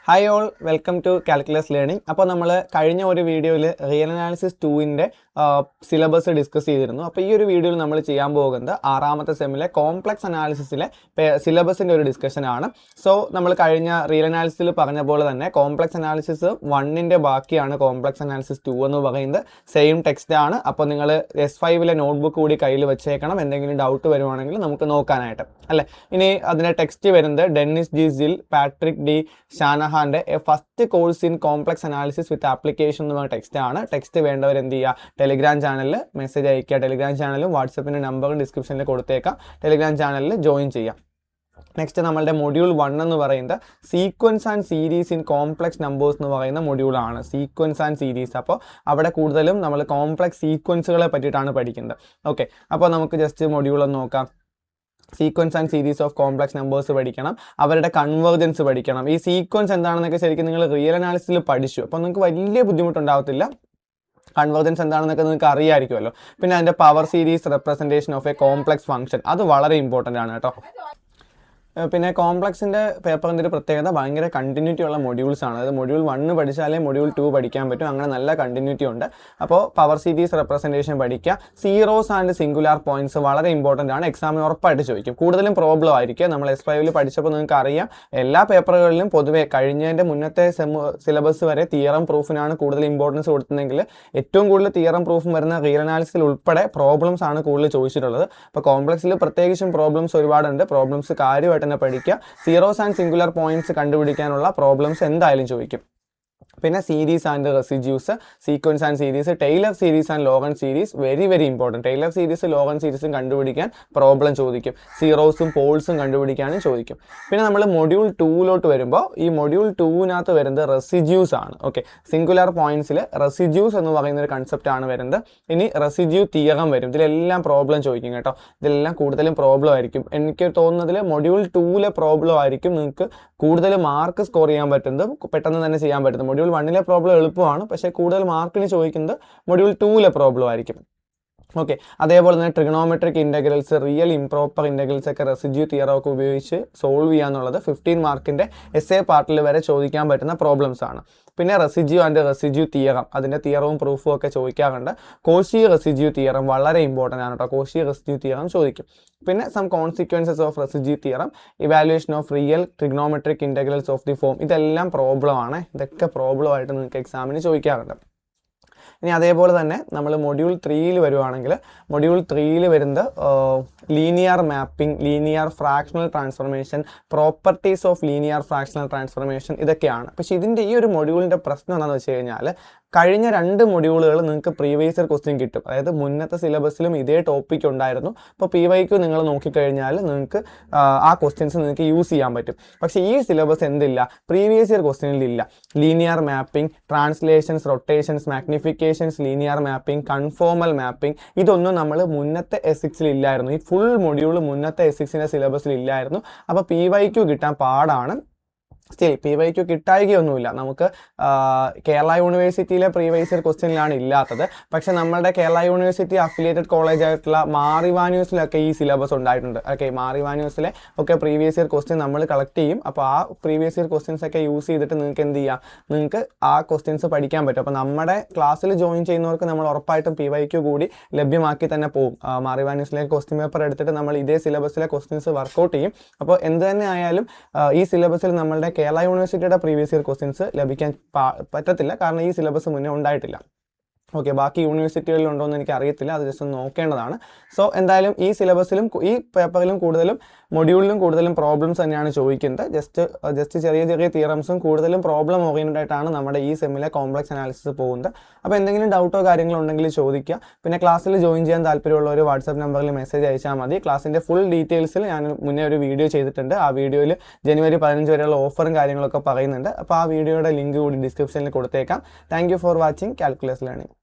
Hi all, welcome to calculus learning. അപ്പോൾ നമ്മൾ കഴിഞ്ഞ ഒരു വീഡിയോയിൽ റിയൽ അനാലിസിസ് 2ൻ്റെ സിലബസ് ഡിസ്കസ് ചെയ്തിരുന്നു. അപ്പോൾ ഈ ഒരു വീഡിയോയിൽ നമ്മൾ ചെയ്യാൻ പോകുന്നത് 6ാമത്തെ സെമ്മിലെ കോംപ്ലക്സ് അനാലിസിസിലെ സിലബസിൻ്റെ ഒരു ഡിസ്കഷനാണ്. സോ നമ്മൾ കഴിഞ്ഞ റിയൽ അനാലിസിസിൽ പറഞ്ഞ പോലെ തന്നെ കോംപ്ലക്സ് അനാലിസിസ് 1ൻ്റെ ബാക്കിയാണ് കോംപ്ലക്സ് അനാലിസിസ് 2 എന്ന് പറയുന്നത്. സെയിം ടെക്സ്റ്റ് ആണ്. അപ്പോൾ നിങ്ങൾ S5ലെ നോട്ട്ബുക്ക് കൂടി കയ്യിൽ വെച്ചേക്കണം. എന്തെങ്കിലും ഡൗട്ട് വരുവാണെങ്കിൽ നമുക്ക് നോക്കാനായിട്ട് അല്ലേ. ഇനി അതിൻ്റെ ടെക്സ്റ്റ് വരുന്നത് Dennis G Zill, Patrick D ഷാനഹാൻ്റെ first course in complex analysis with application എന്ന് പറഞ്ഞ ടെക്സ്റ്റ് ആണ്. ടെക്സ്റ്റ് വേണ്ടവർ എന്ത് ചെയ്യുക, ടെലിഗ്രാം ചാനലിൽ മെസ്സേജ് അയക്കുക. ടെലിഗ്രാം ചാനലും വാട്സപ്പിൻ്റെ നമ്പറും ഡിസ്ക്രിപ്ഷനിൽ കൊടുത്തേക്കാം. ടെലിഗ്രാം ചാനലിൽ ജോയിൻ ചെയ്യാം. നെക്സ്റ്റ് നമ്മളുടെ മൊഡ്യൂൾ 1 എന്ന് പറയുന്നത് sequence and series in complex numbers എന്ന് പറയുന്ന മൊഡ്യൂളാണ്. Sequence and series. അപ്പോൾ അവിടെ കൂടുതലും നമ്മൾ കോംപ്ലക്സ് സീക്വൻസുകളെ പറ്റിയിട്ടാണ് പഠിക്കുന്നത്. ഓക്കെ, അപ്പോൾ നമുക്ക് ജസ്റ്റ് മൊഡ്യൂൾ ഒന്ന് നോക്കാം. Sequence and series of complex numbers പഠിക്കണം, അവരുടെ കൺവേർജൻസ് പഠിക്കണം. ഈ സീക്വൻസ് എന്താണെന്നൊക്കെ ശരിക്കും നിങ്ങൾ റിയൽ അനാലിസിസിൽ പഠിച്ചു. അപ്പോൾ നിങ്ങൾക്ക് വലിയ ബുദ്ധിമുട്ടുണ്ടാകത്തില്ല. കൺവേർജൻസ് എന്താണെന്നൊക്കെ നിങ്ങൾക്ക് അറിയാമായിരിക്കുമല്ലോ. പിന്നെ അതിൻ്റെ power series representation of A complex function, അത് വളരെ ഇമ്പോർട്ടൻ്റ് ആണ് കേട്ടോ. പിന്നെ കോംപ്ലക്സിൻ്റെ പേപ്പറിൻ്റെ ഒരു പ്രത്യേകത ഭയങ്കര കണ്ടിന്യൂറ്റി ഉള്ള മൊഡ്യൂൾസ് ആണ്. അതായത് മൊഡ്യൂൾ 1 പഠിച്ചാലേ മൊഡ്യൂൾ 2 പഠിക്കാൻ പറ്റും. അങ്ങനെ നല്ല കണ്ടിന്യൂറ്റി ഉണ്ട്. അപ്പോൾ പവർ സീരീസ് റെപ്രസെൻറ്റേഷൻ പഠിക്കുക. സീറോസ് ആൻഡ് സിംഗുലാർ പോയിന്റ്സ് വളരെ ഇമ്പോർട്ടൻ്റ് ആണ്. എക്സാമിന് ഉറപ്പായിട്ട് ചോദിക്കും. കൂടുതലും പ്രോബ്ലം ആയിരിക്കും. നമ്മൾ S5ൽ പഠിച്ചപ്പോൾ നിങ്ങൾക്ക് അറിയാം, എല്ലാ പേപ്പറുകളിലും പൊതുവെ കഴിഞ്ഞതിൻ്റെ മുന്നത്തെ സിലബസ് വരെ തിയറം പ്രൂഫിനാണ് കൂടുതൽ ഇമ്പോർട്ടൻസ് കൊടുത്തതെങ്കിൽ ഏറ്റവും കൂടുതൽ തിയറം പ്രൂഫും വരുന്ന റിയൽ അനാലിസിസിൽ ഉൾപ്പെടെ പ്രോബ്ലംസ് ആണ് കൂടുതൽ ചോദിച്ചിട്ടുള്ളത്. അപ്പോൾ കോംപ്ലക്സിൽ പ്രത്യേകിച്ചും പ്രോബ്ലംസ് ഒരുപാടുണ്ട്. പ്രോബ്ലംസ് കാര്യമായിട്ട് തന്നെ പഠിക്കുക. സീറോസ് ആൻഡ് സിംഗുലർ പോയിന്റ്സ് കണ്ടുപിടിക്കാനുള്ള പ്രോബ്ലംസ് എന്തായാലും ചോദിക്കും. പിന്നെ series and residues, sequence and series, Taylor series and Laurent series very very important. Taylor series Laurent സീരീസും കണ്ടുപിടിക്കാൻ പ്രോബ്ലം ചോദിക്കും. സീറോസും പോൾസും കണ്ടുപിടിക്കാനും ചോദിക്കും. പിന്നെ നമ്മൾ മൊഡ്യൂൾ 2 വരുമ്പോൾ ഈ മൊഡ്യൂൾ 2 വരുന്നത് റെസിഡ്യൂസ് ആണ്. ഓക്കെ, സിംഗുലർ പോയിന്റ്സിൽ റെസിഡ്യൂസ് എന്ന് പറയുന്ന ഒരു കൺസെപ്റ്റ് ആണ് വരുന്നത്. ഇനി റെസിഡ്യൂ തിയറം വരും. ഇതിലെല്ലാം പ്രോബ്ലം ചോദിക്കും കേട്ടോ. ഇതിലെല്ലാം കൂടുതലും പ്രോബ്ലം ആയിരിക്കും. എനിക്ക് തോന്നുന്നതിൽ മൊഡ്യൂൾ 2 പ്രോബ്ലം ആയിരിക്കും നിങ്ങൾക്ക് കൂടുതൽ മാർക്ക് സ്കോർ ചെയ്യാൻ പറ്റുന്നത്, പെട്ടെന്ന് തന്നെ ചെയ്യാൻ പറ്റുന്നത്. മൊഡ്യൂൾ 1 പ്രോബ്ലം എളുപ്പമാണ്, പക്ഷേ കൂടുതൽ മാർക്കിന് ചോദിക്കുന്നത് മൊഡ്യൂൾ 2 പ്രോബ്ലം ആയിരിക്കും. ഓക്കെ, അതേപോലെ തന്നെ trigonometric integrals, real improper integrals ഒക്കെ റെസിഡ്യൂ തിയറം ഒക്കെ ഉപയോഗിച്ച് സോൾവ് ചെയ്യാന്നുള്ളത് 15 മാർക്കിൻ്റെ എസ്സേ പാർട്ടിൽ വരെ ചോദിക്കാൻ പറ്റുന്ന പ്രോബ്ലംസ് ആണ്. പിന്നെ റെസിഡ്യൂ ആൻഡ് റെസിഡ്യൂ തിയറം, അതിൻ്റെ തിയറവും പ്രൂഫും ഒക്കെ ചോദിക്കാറുണ്ട്. കോഷി റെസിഡ്യൂ തിയറം വളരെ ഇമ്പോർട്ടൻ്റ് ആണ് കേട്ടോ. കോഷി റെസിഡ്യൂ തിയറം ചോദിക്കും. പിന്നെ some consequences of residue theorem, evaluation of real trigonometric integrals of the form, ഇതെല്ലാം പ്രോബ്ലം ആണ്. ഇതൊക്കെ പ്രോബ്ലം ആയിട്ട് നിങ്ങൾക്ക് എക്സാമിന് ചോദിക്കാറുണ്ട്. ഇനി അതേപോലെ തന്നെ നമ്മൾ മൊഡ്യൂൾ 3 വരുവാണെങ്കിൽ മൊഡ്യൂൾ 3 വരുന്നത് linear mapping, linear fractional transformation, properties of linear fractional transformation, ഇതൊക്കെയാണ്. പക്ഷേ ഇതിൻ്റെ ഈ ഒരു മൊഡ്യൂളിൻ്റെ പ്രശ്നം എന്താണെന്ന് വെച്ച് കഴിഞ്ഞാൽ കഴിഞ്ഞ 2 മൊഡ്യൂളുകൾ നിങ്ങൾക്ക് പ്രീവിയസ് ഇയർ ക്വസ്റ്റ്യൻ കിട്ടും. അതായത് മുന്നത്തെ സിലബസിലും ഇതേ ടോപ്പിക് ഉണ്ടായിരുന്നു. അപ്പോൾ PYQ നിങ്ങൾ നോക്കിക്കഴിഞ്ഞാൽ നിങ്ങൾക്ക് ആ ക്വസ്റ്റ്യൻസ് നിങ്ങൾക്ക് യൂസ് ചെയ്യാൻ പറ്റും. പക്ഷേ ഈ സിലബസ് എന്തില്ല, പ്രീവിയസ് ഇയർ ക്വസ്റ്റ്യനിലില്ല. Linear mapping, translations, rotations, magnifications, linear mapping, conformal mapping, ഇതൊന്നും നമ്മൾ മുന്നത്തെ S6ൽ ഇല്ലായിരുന്നു. ഈ ഫുൾ മൊഡ്യൂൾ മുന്നത്തെ S6ൻ്റെ സിലബസിൽ ഇല്ലായിരുന്നു. അപ്പോൾ PYQ കിട്ടാൻ പാടാണ്. Still PYQ കിട്ടായികയൊന്നുമില്ല. നമുക്ക് കേരള യൂണിവേഴ്സിറ്റിയിലെ പ്രീവിയസ് ഇയർ ക്വസ്റ്റ്യനിലാണ് ഇല്ലാത്തത്. പക്ഷെ നമ്മളുടെ കേരള യൂണിവേഴ്സിറ്റി അഫിലിയേറ്റഡ് കോളേജ് ആയിട്ടുള്ള മാർ ഇവാനിയൂസിലൊക്കെ ഈ സിലബസ് ഉണ്ടായിട്ടുണ്ട്. ഓക്കെ, മാർ ഇവാനിയൂസിലെ ഒക്കെ പ്രീവിയസ് ഇയർ ക്വസ്റ്റ്യൻ നമ്മൾ കളക്ട് ചെയ്യും. അപ്പോൾ ആ പ്രീവിയസ് ഇയർ ക്വസ്റ്റ്യൻസ് ഒക്കെ യൂസ് ചെയ്തിട്ട് നിങ്ങൾക്ക് എന്ത് ചെയ്യാം, നിങ്ങൾക്ക് ആ ക്വസ്റ്റ്യൻസ് പഠിക്കാൻ പറ്റും. അപ്പോൾ നമ്മുടെ ക്ലാസ്സിൽ ജോയിൻ ചെയ്യുന്നവർക്ക് നമ്മൾ ഉറപ്പായിട്ടും PYQ കൂടി ലഭ്യമാക്കി തന്നെ പോകും. മാർ ഇവാനിയൂസിലെ ക്വസ്റ്റ്യൻ പേപ്പർ എടുത്തിട്ട് നമ്മൾ ഇതേ സിലബസിലെ ക്വസ്റ്റ്യൻസ് വർക്കൗട്ട് ചെയ്യും. അപ്പോൾ എന്ത് തന്നെ ആയാലും ഈ സിലബസിൽ നമ്മളുടെ കേരള യൂണിവേഴ്സിറ്റിയുടെ പ്രീവിയസ് ഇയർ ക്വസ്റ്റ്യൻസ് ലഭിക്കാൻ പറ്റത്തില്ല. കാരണം ഈ സിലബസ് മുന്നേ ഉണ്ടായിട്ടില്ല. ഓക്കെ, ബാക്കി യൂണിവേഴ്സിറ്റികളിൽ ഉണ്ടോ എന്ന് എനിക്ക് അറിയത്തില്ല. അത് ജസ്റ്റ് ഒന്ന് നോക്കേണ്ടതാണ്. സോ എന്തായാലും ഈ സിലബസിലും ഈ പേപ്പറിലും കൂടുതലും മൊഡ്യൂളിലും കൂടുതലും പ്രോബ്ലംസ് തന്നെയാണ് ചോദിക്കുന്നത്. ജസ്റ്റ് ചെറിയ ചെറിയ തിയറംസും കൂടുതലും പ്രോബ്ലം ഓറിയൻറ്റഡ് ആയിട്ടാണ് നമ്മുടെ ഈ സെമ്മിലെ കോംപ്ലക്സ് അനാലിസിസ് പോകുന്നത്. അപ്പോൾ എന്തെങ്കിലും ഡൗട്ടോ കാര്യങ്ങളോ ഉണ്ടെങ്കിൽ ചോദിക്കുക. പിന്നെ ക്ലാസ്സിൽ ജോയിൻ ചെയ്യാൻ താല്പര്യമുള്ളവർ വാട്സാപ്പ് നമ്പറിൽ മെസ്സേജ് അയച്ചാൽ മതി. ക്ലാസ്സിൻ്റെ ഫുൾ ഡീറ്റെയിൽസിൽ ഞാൻ മുന്നേ ഒരു വീഡിയോ ചെയ്തിട്ടുണ്ട്. ആ വീഡിയോയിൽ ജനുവരി 15 വരെയുള്ള ഓഫറും കാര്യങ്ങളൊക്കെ പറയുന്നുണ്ട്. അപ്പോൾ ആ വീഡിയോയുടെ ലിങ്ക് കൂടി ഡിസ്ക്രിപ്ഷനിൽ കൊടുത്തേക്കാം. Thank you for watching calculus learning.